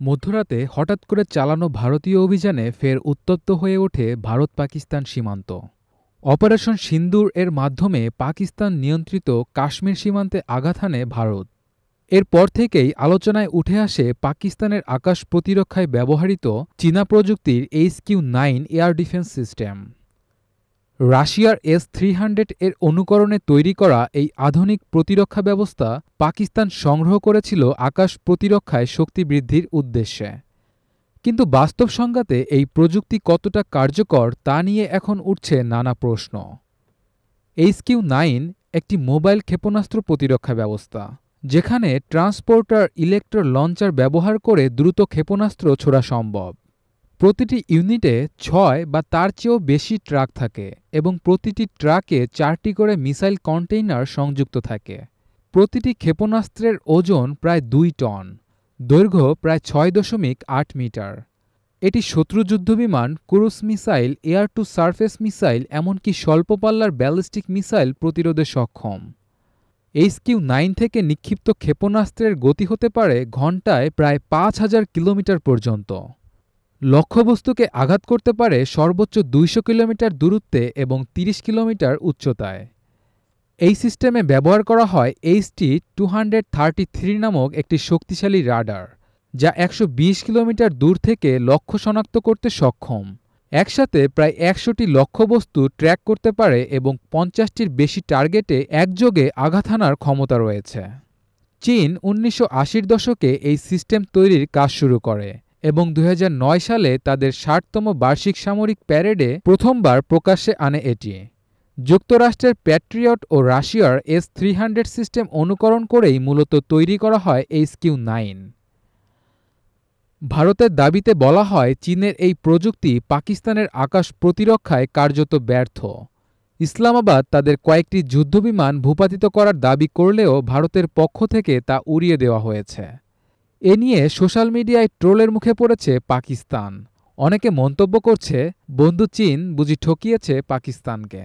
মধ্যরাতে হঠাৎ করে চালানো ভারতীয় অভিযানে ফের উত্তপ্ত হয়ে ওঠে ভারত পাকিস্তান সীমান্ত। অপারেশন সিন্দুর এর মাধ্যমে পাকিস্তান নিয়ন্ত্রিত কাশ্মীর সীমান্তে আঘাত হানে ভারত। এরপর থেকেই আলোচনায় উঠে আসে পাকিস্তানের আকাশ প্রতিরক্ষায় ব্যবহৃত চীনা প্রযুক্তির HQ-9 এয়ার ডিফেন্স সিস্টেম। রাশিয়ার S-300 এর অনুকরণে তৈরি করা এই আধুনিক প্রতিরক্ষা ব্যবস্থা পাকিস্তান সংগ্রহ করেছিল আকাশ প্রতিরক্ষায় শক্তি বৃদ্ধির উদ্দেশ্যে। কিন্তু বাস্তব সংঘাতে এই প্রযুক্তি কতটা কার্যকর তা নিয়ে এখন উঠছে নানা প্রশ্ন। HQ-9 একটি মোবাইল ক্ষেপণাস্ত্র প্রতিরক্ষা ব্যবস্থা, যেখানে ট্রান্সপোর্টার ইলেকট্রো লঞ্চার ব্যবহার করে দ্রুত ক্ষেপণাস্ত্র ছোড়া সম্ভব। প্রতিটি ইউনিটে ৬ বা তার চেয়েও বেশি ট্রাক থাকে এবং প্রতিটি ট্রাকে ৪টি করে মিসাইল কন্টেইনার সংযুক্ত থাকে। প্রতিটি ক্ষেপণাস্ত্রের ওজন প্রায় ২ টন, দৈর্ঘ্য প্রায় ৬.৮ মিটার। এটি শত্রু যুদ্ধবিমান, cruise missile, air to surface missile, এমনকি স্বল্প পাল্লার ব্যালিস্টিক মিসাইল প্রতিরোধে সক্ষম। HQ-9 থেকে নিক্ষিপ্ত ক্ষেপণাস্ত্রের গতি হতে পারে ঘণ্টায় প্রায় ৫,০০০ কিলোমিটার পর্যন্ত। লক্ষ্যবস্তুকে আঘাত করতে পারে সর্বোচ্চ ২০০ কিলোমিটার দূরত্বে এবং ৩০ কিলোমিটার উচ্চতায়। এই সিস্টেমে ব্যবহার করা হয় HT-233 নামক একটি শক্তিশালী রাডার, যা ১২০ কিলোমিটার দূর থেকে লক্ষ্য শনাক্ত করতে সক্ষম। একসাথে প্রায় ১০০টি লক্ষ্যবস্তু ট্র্যাক করতে পারে এবং ৫০টির বেশি টার্গেটে একযোগে আঘাত হানার ক্ষমতা রয়েছে। চীন ১৯৮০-র দশকে এই সিস্টেম তৈরির কাজ শুরু করে এবং ২০০৯ সালে তাদের ৬০তম বার্ষিক সামরিক প্যারেডে প্রথমবার প্রকাশ্যে আনে এটি। যুক্তরাষ্ট্রের প্যাট্রিয়ট ও রাশিয়ার S-300 সিস্টেম অনুকরণ করেই মূলত তৈরি করা হয় HQ-9। ভারতের দাবিতে বলা হয় চীনের এই প্রযুক্তি পাকিস্তানের আকাশ প্রতিরক্ষায় কার্যত ব্যর্থ। ইসলামাবাদ তাদের কয়েকটি যুদ্ধবিমান ভূপাতিত করার দাবি করলেও ভারতের পক্ষ থেকে তা উড়িয়ে দেওয়া হয়েছে। এ নিয়ে সোশ্যাল মিডিয়ায় ট্রোলের মুখে পড়েছে পাকিস্তান। অনেকে মন্তব্য করছে, বন্ধু চীন বুঝি ঠকিয়েছে পাকিস্তানকে।